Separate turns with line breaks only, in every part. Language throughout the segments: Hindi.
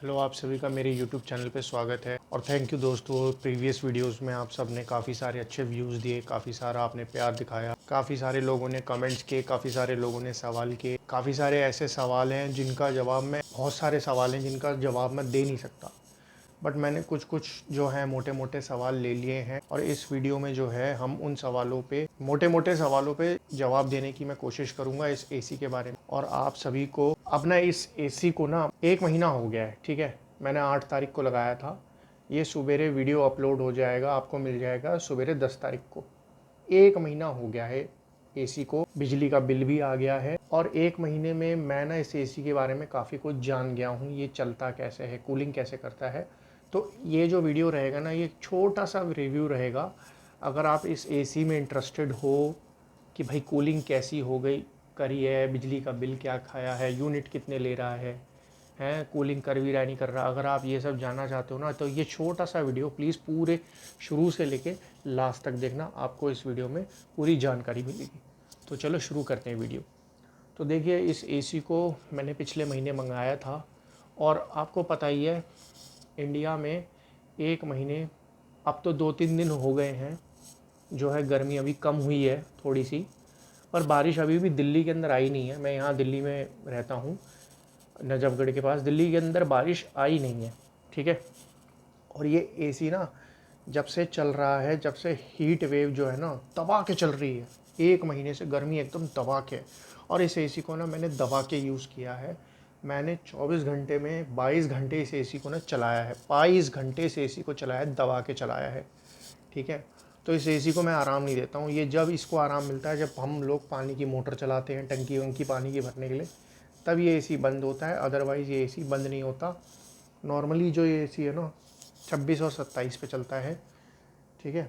हेलो, आप सभी का मेरे यूट्यूब चैनल पे स्वागत है और थैंक यू दोस्तों। प्रीवियस वीडियोस में आप सब ने काफ़ी सारे अच्छे व्यूज़ दिए, काफ़ी सारा आपने प्यार दिखाया, काफ़ी सारे लोगों ने कमेंट्स किए, काफ़ी सारे लोगों ने सवाल किए। काफ़ी सारे ऐसे सवाल हैं जिनका जवाब मैं बहुत सारे सवाल हैं जिनका जवाब मैं दे नहीं सकता, बट मैंने कुछ कुछ जो है मोटे मोटे सवाल ले लिए हैं और इस वीडियो में जो है हम उन सवालों पे मोटे मोटे सवालों पे जवाब देने की मैं कोशिश करूंगा इस एसी के बारे में। और आप सभी को अपना इस एसी को ना 1 महीना हो गया है, ठीक है। मैंने 8 तारीख को लगाया था। ये सुबेरे वीडियो अपलोड हो जाएगा, आपको मिल जाएगा सुबेरे 10 तारीख को। 1 महीना हो गया है एसी को, बिजली का बिल भी आ गया है और 1 महीने में मैं ना इस एसी के बारे में काफ़ी कुछ जान गया हूँ। ये चलता कैसे है, कूलिंग कैसे करता है। तो ये जो वीडियो रहेगा ना, ये छोटा सा रिव्यू रहेगा। अगर आप इस एसी में इंटरेस्टेड हो कि भाई कूलिंग कैसी हो गई करी है, बिजली का बिल क्या खाया है, यूनिट कितने ले रहा है कूलिंग कर भी रहा नहीं कर रहा, अगर आप ये सब जानना चाहते हो ना, तो ये छोटा सा वीडियो प्लीज़ पूरे शुरू से लेके लास्ट तक देखना। आपको इस वीडियो में पूरी जानकारी मिलेगी। तो चलो शुरू करते हैं वीडियो। तो देखिए, इस एसी को मैंने पिछले महीने मंगाया था और आपको पता ही है इंडिया में 1 महीने, अब तो 2-3 दिन हो गए हैं जो है गर्मी अभी कम हुई है थोड़ी सी, पर बारिश अभी भी दिल्ली के अंदर आई नहीं है। मैं यहाँ दिल्ली में रहता हूँ, नजफगढ़ के पास। दिल्ली के अंदर बारिश आई नहीं है, ठीक है। और ये एसी ना जब से चल रहा है, जब से हीट वेव जो है ना दबा के चल रही है, 1 महीने से गर्मी एकदम दबा के। और इस एसी को ना मैंने दबा के यूज़ किया है। मैंने 24 घंटे में 22 घंटे इस एसी को ना चलाया है, 22 घंटे इस एसी को चलाया है, दबा के चलाया है, ठीक है। तो इस एसी को मैं आराम नहीं देता हूँ। ये जब इसको आराम मिलता है, जब हम लोग पानी की मोटर चलाते हैं टंकी वंकी पानी की भरने के लिए, तब ये एसी बंद होता है, अदरवाइज़ ये एसी बंद नहीं होता। नॉर्मली जो ये एसी है ना 26 और 27 पे चलता है, ठीक है।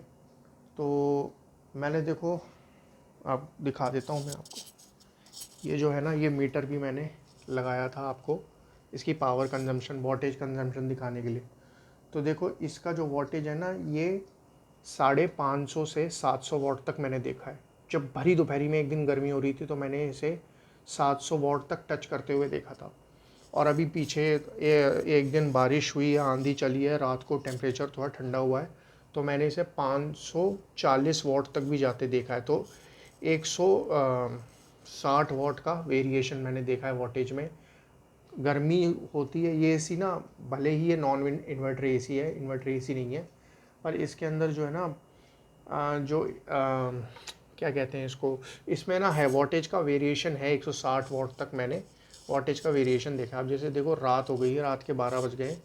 तो मैंने देखो, आप दिखा देता हूँ मैं आपको। ये जो है ना, ये मीटर भी मैंने लगाया था आपको इसकी पावर कंजम्पशन, वॉटेज कंजम्पशन दिखाने के लिए। तो देखो, इसका जो वॉटेज है ना, ये 550 से 700 वॉट तक मैंने देखा है। जब भरी दोपहरी में एक दिन गर्मी हो रही थी तो मैंने इसे 700 वॉट तक टच करते हुए देखा था। और अभी पीछे एक दिन बारिश हुई है, आंधी चली है, रात को टेम्परेचर थोड़ा ठंडा हुआ है, तो मैंने इसे 540 वॉट तक भी जाते देखा है। तो 160 वॉट का वेरिएशन मैंने देखा है वॉटेज में। गर्मी होती है ये एसी ना, भले ही ये नॉन इन्वर्टर एसी है, इन्वर्टर एसी नहीं है, पर इसके अंदर जो है ना क्या कहते हैं इसको, इसमें ना है वॉटेज का वेरिएशन है 160 वॉट तक मैंने वॉटेज का वेरिएशन देखा। अब जैसे देखो, रात हो गई है, रात के 12 बज गए,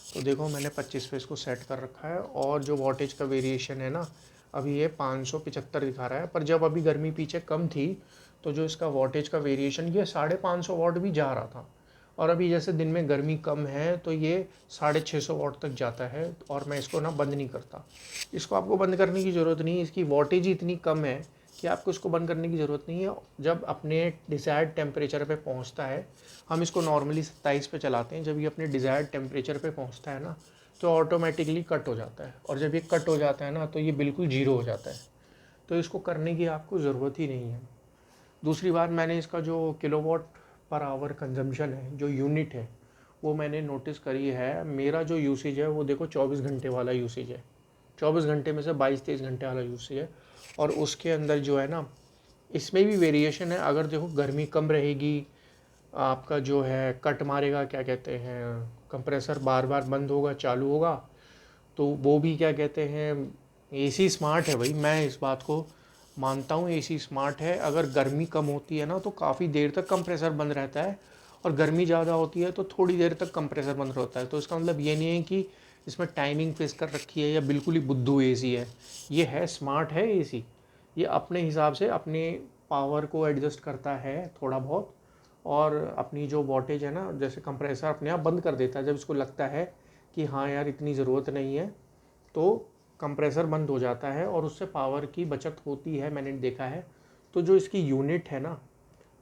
तो देखो मैंने 25 पे इसको सेट कर रखा है और जो वॉटेज का वेरिएशन है ना, अभी ये 575 दिखा रहा है। पर जब अभी गर्मी पीछे कम थी तो जो इसका वॉटेज का वेरिएशन, ये 550 वॉट भी जा रहा था। और अभी जैसे दिन में गर्मी कम है तो ये 650 वॉट तक जाता है और मैं इसको ना बंद नहीं करता। इसको आपको बंद करने की ज़रूरत नहीं है, इसकी वॉटेज ही इतनी कम है कि आपको इसको बंद करने की ज़रूरत नहीं है। जब अपने डिज़ायर्ड टेम्परेचर पे पहुंचता है, हम इसको नॉर्मली 27 पे चलाते हैं, जब ये अपने डिज़ायर्ड टेम्परेचर पे पहुंचता है ना, तो ऑटोमेटिकली कट हो जाता है। और जब ये कट हो जाता है ना, तो ये बिल्कुल जीरो हो जाता है। तो इसको करने की आपको ज़रूरत ही नहीं है। दूसरी बात, मैंने इसका जो किलोवाट पर आवर कंजम्पशन है, जो यूनिट है, वो मैंने नोटिस करी है। मेरा जो यूसेज है वो देखो 24 घंटे वाला यूसेज है, 24 घंटे में से 22-23 घंटे वाला यूसेज है। और उसके अंदर जो है ना, इसमें भी वेरिएशन है। अगर देखो गर्मी कम रहेगी, आपका जो है कट मारेगा, क्या कहते हैं, कंप्रेसर बार बार बंद होगा चालू होगा, तो वो भी क्या कहते हैं, एसी स्मार्ट है भाई, मैं इस बात को मानता हूँ। एसी स्मार्ट है। अगर गर्मी कम होती है ना तो काफ़ी देर तक कंप्रेसर बंद रहता है, और गर्मी ज़्यादा होती है तो थोड़ी देर तक कंप्रेसर बंद रहता है। तो इसका मतलब ये नहीं है कि इसमें टाइमिंग फिक्स कर रखी है या बिल्कुल ही बुद्धू एसी है। ये है स्मार्ट है एसी। ये अपने हिसाब से अपने पावर को एडजस्ट करता है थोड़ा बहुत, और अपनी जो वॉटेज है ना, जैसे कंप्रेसर अपने आप बंद कर देता है जब इसको लगता है कि हाँ यार इतनी ज़रूरत नहीं है, तो कंप्रेसर बंद हो जाता है और उससे पावर की बचत होती है, मैंने देखा है। तो जो इसकी यूनिट है ना,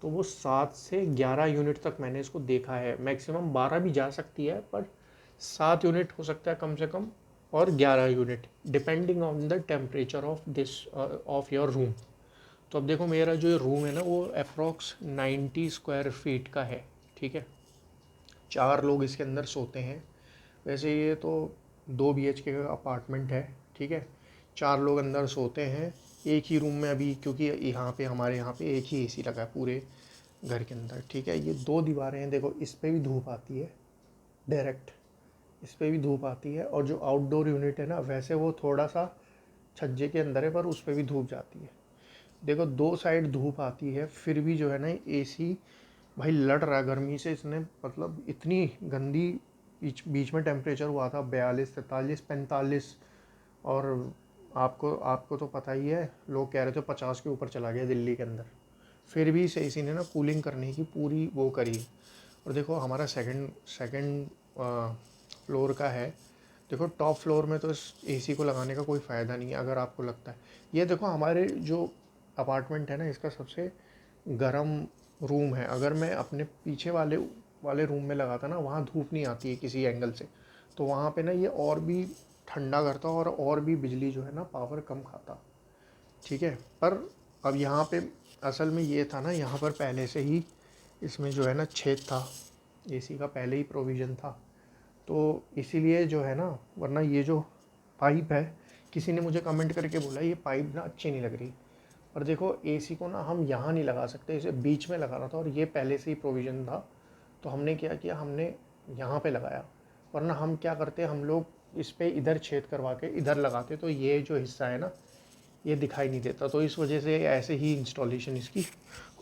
तो वो 7 से 11 यूनिट तक मैंने इसको देखा है। मैक्सिमम 12 भी जा सकती है, पर 7 यूनिट हो सकता है कम से कम, और 11 unit depending on the temperature of this of your room. तो अब देखो, मेरा जो रूम है ना वो अप्रॉक्स 90 स्क्वायर फीट का है, ठीक है। 4 लोग इसके अंदर सोते हैं। वैसे ये तो 2 BHK का अपार्टमेंट है, ठीक है। 4 लोग अंदर सोते हैं एक ही रूम में अभी, क्योंकि यहाँ पे हमारे यहाँ पे एक ही AC लगा है पूरे घर के अंदर, ठीक है। ये 2 दीवारें हैं, देखो इस पे भी धूप आती है डायरेक्ट, इस पे भी धूप आती है। और जो आउटडोर यूनिट है ना, वैसे वो थोड़ा सा छज्जे के अंदर है, पर उस पे भी धूप जाती है। देखो 2 साइड धूप आती है, फिर भी जो है ना AC भाई लड़ रहा है गर्मी से। इसने मतलब इतनी गंदी बीच बीच में टेम्परेचर हुआ था 42, 43, 45। और आपको आपको तो पता ही है, लोग कह रहे थे 50 के ऊपर चला गया दिल्ली के अंदर। फिर भी इसे AC ने ना कूलिंग करने की पूरी वो करी। और देखो हमारा सेकंड सेकंड फ्लोर का है। देखो टॉप फ्लोर में तो इस AC को लगाने का कोई फ़ायदा नहीं है अगर आपको लगता है। ये देखो हमारे जो अपार्टमेंट है ना, इसका सबसे गर्म रूम है। अगर मैं अपने पीछे वाले वाले रूम में लगाता ना, वहाँ धूप नहीं आती है किसी एंगल से, तो वहाँ पे ना ये और भी ठंडा करता और भी बिजली जो है ना पावर कम खाता, ठीक है। पर अब यहाँ पे असल में ये था ना, यहाँ पर पहले से ही इसमें जो है ना छेद था, AC का पहले ही प्रोविज़न था, तो इसीलिए जो है ना, वरना ये जो पाइप है, किसी ने मुझे कमेंट करके बोला ये पाइप ना अच्छी नहीं लग रही। और देखो AC को ना हम यहाँ नहीं लगा सकते, इसे बीच में लगाना था, और ये पहले से ही प्रोविज़न था, तो हमने क्या किया, हमने यहाँ पे लगाया। वरना हम क्या करते, हम लोग इस पे इधर छेद करवा के इधर लगाते, तो ये जो हिस्सा है ना ये दिखाई नहीं देता। तो इस वजह से ऐसे ही इंस्टॉलेशन इसकी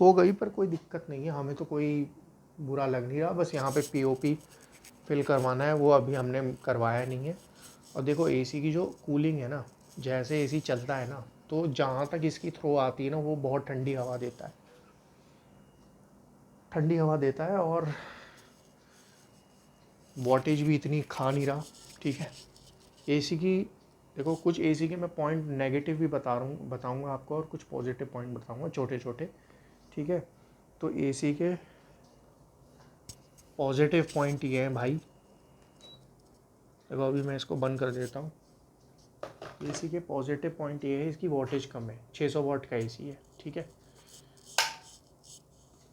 हो गई, पर कोई दिक्कत नहीं है, हमें तो कोई बुरा लग नहीं रहा। बस यहाँ पे POP फिल करवाना है, वो अभी हमने करवाया नहीं है। और देखो AC की जो कूलिंग है ना, जैसे AC चलता है ना, तो जहाँ तक इसकी थ्रो आती है ना, वो बहुत ठंडी हवा देता है, ठंडी हवा देता है, और वॉटेज भी इतनी खा नहीं रहा, ठीक है। AC की देखो कुछ AC के मैं पॉइंट नेगेटिव भी बताऊंगा आपको, और कुछ पॉजिटिव पॉइंट बताऊंगा छोटे छोटे, ठीक है। तो AC के पॉजिटिव पॉइंट ये हैं भाई, देखो अभी मैं इसको बंद कर देता हूँ। AC के पॉजिटिव पॉइंट ये है, इसकी वॉटेज कम है, 600 वाट का AC है, ठीक है।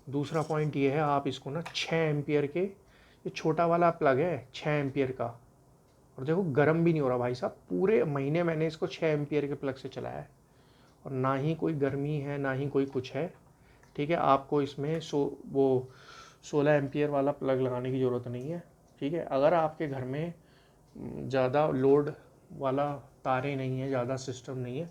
दूसरा पॉइंट ये है, आप इसको ना 6 एम्पियर के, ये छोटा वाला प्लग है 6 एम्पियर का, और देखो गर्म भी नहीं हो रहा भाई साहब। पूरे महीने मैंने इसको 6 एम्पियर के प्लग से चलाया है, और ना ही कोई गर्मी है ना ही कोई कुछ है, ठीक है। आपको इसमें 16 एम्पियर वाला प्लग लगाने की ज़रूरत नहीं है, ठीक है। अगर आपके घर में ज़्यादा लोड वाला तारे नहीं है, ज़्यादा सिस्टम नहीं है,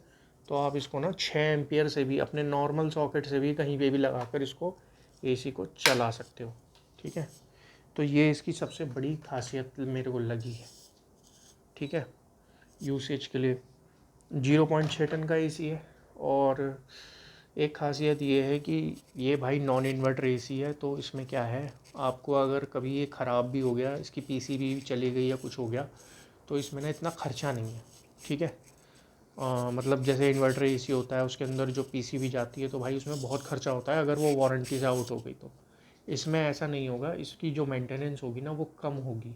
तो आप इसको ना 6 एम्पियर से भी, अपने नॉर्मल सॉकेट से भी कहीं पे भी लगाकर इसको AC को चला सकते हो, ठीक है। तो ये इसकी सबसे बड़ी खासियत मेरे को लगी है, ठीक है। यूसेज के लिए 0.6 टन का AC है। और एक खासियत ये है कि ये भाई नॉन इन्वर्टर AC है, तो इसमें क्या है, आपको अगर कभी ये ख़राब भी हो गया, इसकी PCB चली गई या कुछ हो गया, तो इसमें ना इतना ख़र्चा नहीं है, ठीक है। मतलब जैसे इन्वर्टर AC होता है, उसके अंदर जो PCB जाती है, तो भाई उसमें बहुत खर्चा होता है अगर वो वारंटी से आउट हो गई तो। इसमें ऐसा नहीं होगा, इसकी जो मेंटेनेंस होगी ना वो कम होगी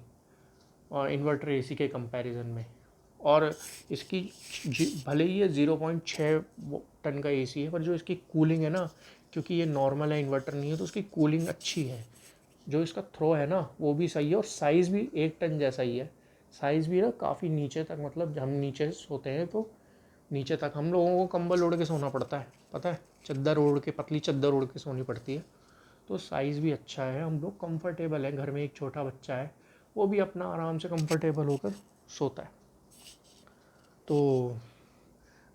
और इन्वर्टर AC के कंपैरिजन में। और इसकी भले ही ये 0.6 टन का AC है, पर जो इसकी कूलिंग है ना, क्योंकि ये नॉर्मल है, इन्वर्टर नहीं है, तो उसकी कूलिंग अच्छी है। जो इसका थ्रो है ना वो भी सही है, और साइज़ भी 1 टन जैसा ही है। साइज़ भी ना काफ़ी नीचे तक, मतलब हम नीचे सोते हैं तो नीचे तक हम लोगों को कंबल ओढ़ के सोना पड़ता है, पता है, चादर ओढ़ के, पतली चादर ओढ़ के सोनी पड़ती है। तो साइज़ भी अच्छा है, हम लोग कंफर्टेबल है। घर में एक छोटा बच्चा है, वो भी अपना आराम से कंफर्टेबल होकर सोता है। तो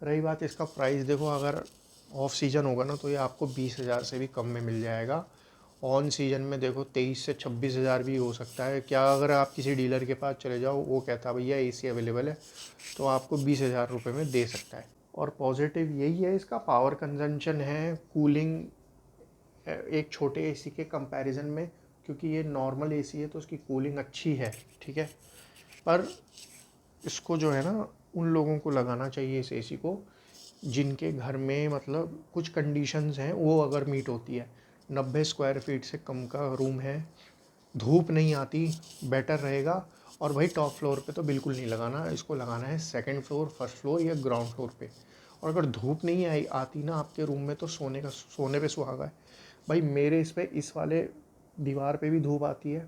रही बात इसका प्राइस, देखो अगर ऑफ सीज़न होगा ना, तो ये आपको 20,000 से भी कम में मिल जाएगा। ऑन सीज़न में देखो 23 से 26,000 भी हो सकता है। क्या अगर आप किसी डीलर के पास चले जाओ, वो कहता है भैया AC अवेलेबल है, तो आपको 20,000 रुपये में दे सकता है। और पॉजिटिव यही है, इसका पावर कंजम्पशन है, कूलिंग एक छोटे AC के कंपैरिजन में, क्योंकि ये नॉर्मल AC है तो उसकी कूलिंग अच्छी है, ठीक है। पर इसको जो है ना, उन लोगों को लगाना चाहिए इस AC को जिनके घर में मतलब कुछ कंडीशंस हैं, वो अगर मीट होती है। 90 स्क्वायर फीट से कम का रूम है, धूप नहीं आती, बेटर रहेगा। और भाई टॉप फ्लोर पे तो बिल्कुल नहीं लगाना, इसको लगाना है सेकंड फ्लोर, फर्स्ट फ्लोर या ग्राउंड फ्लोर पे। और अगर धूप नहीं आती ना आपके रूम में, तो सोने पे सुहागा है भाई। मेरे इस वाले दीवार पे भी धूप आती है,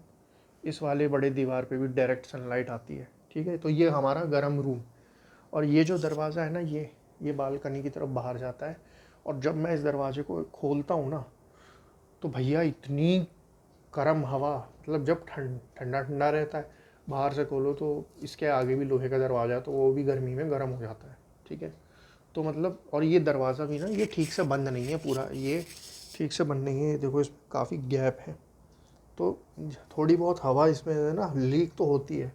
इस वाले बड़े दीवार पे भी डायरेक्ट सनलाइट आती है, ठीक है। तो ये हमारा गर्म रूम, और ये जो दरवाज़ा है ना, ये बालकनी की तरफ बाहर जाता है। और जब मैं इस दरवाजे को खोलता हूँ ना, तो भैया इतनी गर्म हवा, मतलब जब ठंडा ठंडा रहता है, बाहर से खोलो तो इसके आगे भी लोहे का दरवाज़ा है, तो वो भी गर्मी में गर्म हो जाता है, ठीक है। तो मतलब, और ये दरवाज़ा भी ना, ये ठीक से बंद नहीं है पूरा, ये ठीक से बंद नहीं है, ये देखो इसमें काफ़ी गैप है, तो थोड़ी बहुत हवा इसमें है ना, लीक तो होती है।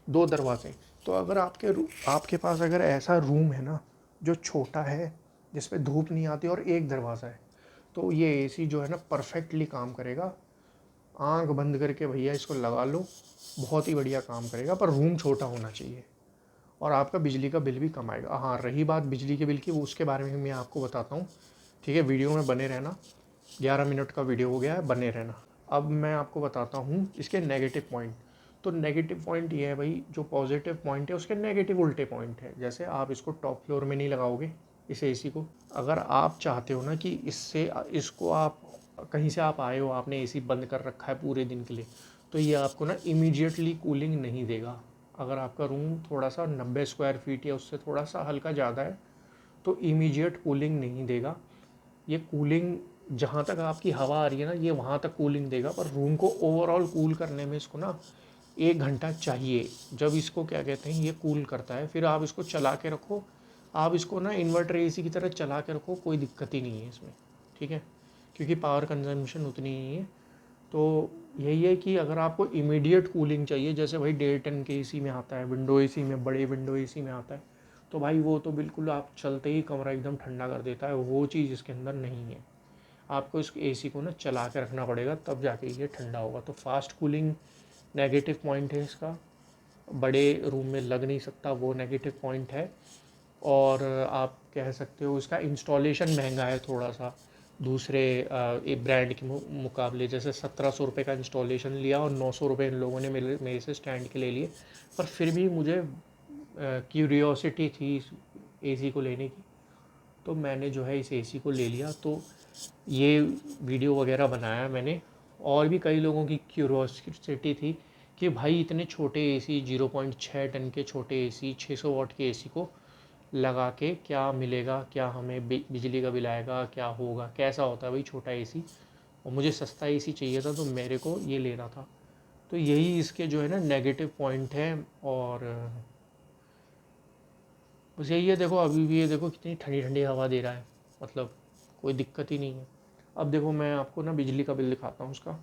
दो दरवाजे, तो अगर आपके पास अगर ऐसा रूम है ना जो छोटा है, जिसमें धूप नहीं आती, और एक दरवाज़ा है, तो ये एसी जो है ना परफेक्टली काम करेगा। आंख बंद करके भैया इसको लगा लो, बहुत ही बढ़िया काम करेगा, पर रूम छोटा होना चाहिए, और आपका बिजली का बिल भी कम आएगा। हाँ, रही बात बिजली के बिल की, वो उसके बारे में मैं आपको बताता हूँ, ठीक है। वीडियो में बने रहना, 11 मिनट का वीडियो हो गया है, बने रहना। अब मैं आपको बताता हूँ इसके नेगेटिव पॉइंट। तो नेगेटिव पॉइंट ये है भाई, जो पॉजिटिव पॉइंट है उसके नेगेटिव उल्टे पॉइंट है। जैसे आप इसको टॉप फ्लोर में नहीं लगाओगे, इस एसी को। अगर आप चाहते हो ना कि इसको आप कहीं से आप आए हो, आपने एसी बंद कर रखा है पूरे दिन के लिए, तो ये आपको ना इमीडिएटली कूलिंग नहीं देगा। अगर आपका रूम थोड़ा सा 90 स्क्वायर फीट या उससे थोड़ा सा हल्का ज़्यादा है, तो इमीडिएट कूलिंग नहीं देगा। ये कूलिंग, जहाँ तक आपकी हवा आ रही है ना, ये वहाँ तक कूलिंग देगा, पर रूम को ओवरऑल कूल करने में इसको ना 1 घंटा चाहिए। जब इसको क्या कहते हैं, ये कूल करता है, फिर आप इसको चला के रखो, आप इसको ना इन्वर्टर एसी की तरह चला के रखो, कोई दिक्कत ही नहीं है इसमें, ठीक है, क्योंकि पावर कंजम्पशन उतनी ही है। तो यही है कि अगर आपको इमीडिएट कूलिंग चाहिए, जैसे भाई 1.5 टन के एसी में आता है, विंडो एसी में, बड़े विंडो एसी में आता है, तो भाई वो तो बिल्कुल आप चलते ही कमरा एकदम ठंडा कर देता है, वो चीज़ इसके अंदर नहीं है। आपको इस एसी को ना चला के रखना पड़ेगा, तब जाके ये ठंडा होगा। तो फास्ट कूलिंग नेगेटिव पॉइंट है इसका, बड़े रूम में लग नहीं सकता, वो नेगेटिव पॉइंट है। और आप कह सकते हो इसका इंस्टॉलेशन महंगा है थोड़ा सा, दूसरे एक ब्रांड के मुकाबले। जैसे 1700 रुपये का इंस्टॉलेशन लिया, और 900 रुपये इन लोगों ने मेरे से स्टैंड के ले लिए। पर फिर भी मुझे क्यूरियोसिटी थी इस एसी को लेने की, तो मैंने जो है इस एसी को ले लिया। तो ये वीडियो वगैरह बनाया मैंने, और भी कई लोगों की क्यूरियोसिटी थी कि भाई इतने छोटे एसी, 0.6 टन के छोटे एसी, 600 वाट के एसी को लगा के क्या मिलेगा, क्या हमें बिजली का बिल आएगा, क्या होगा, कैसा होता है भाई छोटा एसी। और मुझे सस्ता एसी चाहिए था, तो मेरे को ये लेना था। तो यही इसके जो है ना नेगेटिव पॉइंट है। और बस यही है, देखो अभी भी ये देखो कितनी ठंडी ठंडी हवा दे रहा है, मतलब कोई दिक्कत ही नहीं है। अब देखो मैं आपको ना बिजली का बिल दिखाता हूँ उसका।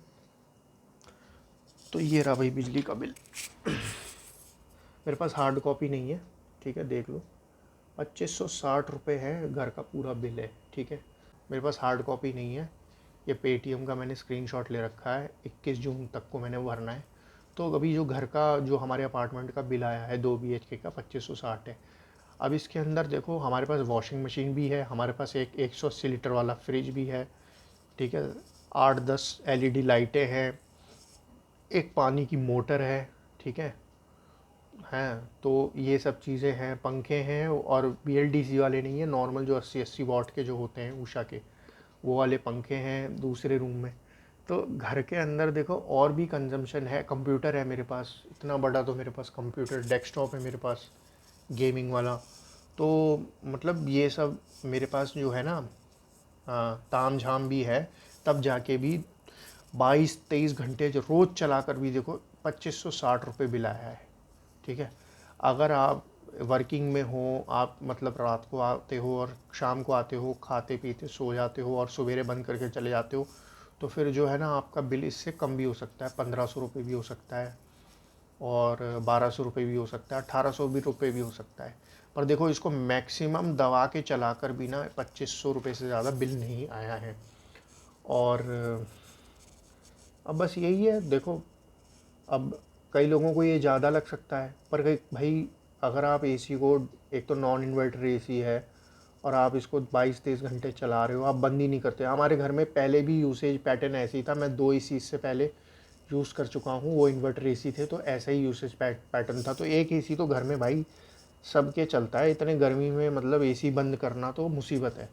तो ये रहा भाई बिजली का बिल, मेरे पास हार्ड कॉपी नहीं है, ठीक है, देख लो। 2560 रुपये है, घर का पूरा बिल है, ठीक है। मेरे पास हार्ड कॉपी नहीं है, ये पेटीएम का मैंने स्क्रीनशॉट ले रखा है, 21 जून तक को मैंने भरना है। तो अभी जो घर का, जो हमारे अपार्टमेंट का बिल आया है 2 BHK का, 2560 है। अब इसके अंदर देखो हमारे पास वॉशिंग मशीन भी है, हमारे पास एक 180 लीटर वाला फ्रिज भी है, ठीक है, 8-10 LED लाइटें हैं, एक पानी की मोटर है, ठीक है, हैं। तो ये सब चीज़ें हैं, पंखे हैं, और BLDC वाले नहीं है, नॉर्मल जो 80-80 वाट के जो होते हैं उषा के, वो वाले पंखे हैं दूसरे रूम में। तो घर के अंदर देखो और भी कंजम्पशन है। कंप्यूटर है मेरे पास, इतना बड़ा तो मेरे पास कंप्यूटर, डेस्कटॉप है मेरे पास गेमिंग वाला। तो मतलब ये सब मेरे पास जो है ना, ताम झाम भी है, तब जाके भी 22-23 घंटे जो रोज़ चला कर भी देखो 2560 रुपये बिल आया है, ठीक है। अगर आप वर्किंग में हो, आप मतलब रात को आते हो और शाम को आते हो, खाते पीते सो जाते हो, और सवेरे बंद करके चले जाते हो, तो फिर जो है ना आपका बिल इससे कम भी हो सकता है, 1500 रुपये भी हो सकता है, और 1200 रुपये भी हो सकता है, 1800 भी रुपये भी हो सकता है। पर देखो इसको मैक्सिमम दबा के चला कर भी ना 2500 रुपये से ज़्यादा बिल नहीं आया है। और अब बस यही है, देखो अब कई लोगों को ये ज़्यादा लग सकता है, पर कई भाई, अगर आप एसी को, एक तो नॉन इन्वर्टर एसी है, और आप इसको 22-23 घंटे चला रहे हो, आप बंद ही नहीं करते। हमारे घर में पहले भी यूसेज पैटर्न ऐसे ही था, मैं 2 एसी इससे पहले यूज़ कर चुका हूँ, वो इन्वर्टर एसी थे, तो ऐसा ही यूसेज पैटर्न था। तो एक एसी तो घर में भाई सबके चलता है, इतने गर्मी में मतलब एसी बंद करना तो मुसीबत है।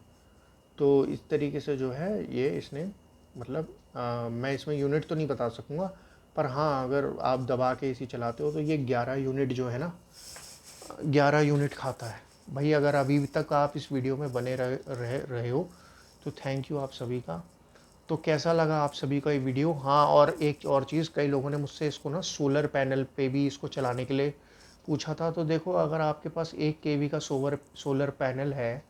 तो इस तरीके से जो है ये इसने, मतलब मैं इसमें यूनिट तो नहीं बता सकूँगा, पर हाँ, अगर आप दबा के एसी चलाते हो तो ये 11 यूनिट जो है ना, 11 यूनिट खाता है भाई। अगर अभी तक आप इस वीडियो में बने रहे हो तो थैंक यू आप सभी का। तो कैसा लगा आप सभी का ये वीडियो? हाँ, और एक और चीज़, कई लोगों ने मुझसे इसको ना सोलर पैनल पे भी इसको चलाने के लिए पूछा था। तो देखो, अगर आपके पास 1 केवी का सोलर पैनल है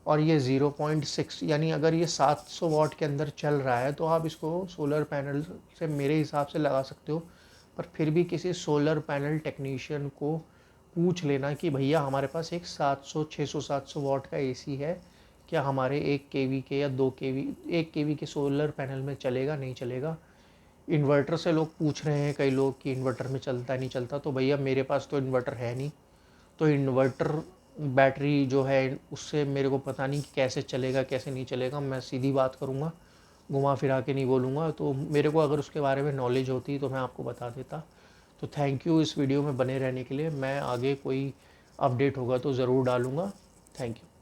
और ये 0.6 यानी अगर ये 700 वाट के अंदर चल रहा है, तो आप इसको सोलर पैनल से मेरे हिसाब से लगा सकते हो। पर फिर भी किसी सोलर पैनल टेक्नीशियन को पूछ लेना कि भैया हमारे पास एक 700 600 700 वाट का एसी है, क्या हमारे 1 केवी के या 2 केवी 1 केवी के सोलर पैनल में चलेगा, नहीं चलेगा। इन्वर्टर से लोग पूछ रहे हैं कई लोग कि इन्वर्टर में चलता है नहीं चलता। तो भैया मेरे पास तो इन्वर्टर है नहीं, तो इन्वर्टर बैटरी जो है उससे मेरे को पता नहीं कि कैसे चलेगा कैसे नहीं चलेगा। मैं सीधी बात करूँगा, घुमा फिरा के नहीं बोलूँगा। तो मेरे को अगर उसके बारे में नॉलेज होती तो मैं आपको बता देता। तो थैंक यू इस वीडियो में बने रहने के लिए। मैं आगे कोई अपडेट होगा तो ज़रूर डालूँगा। Thank you.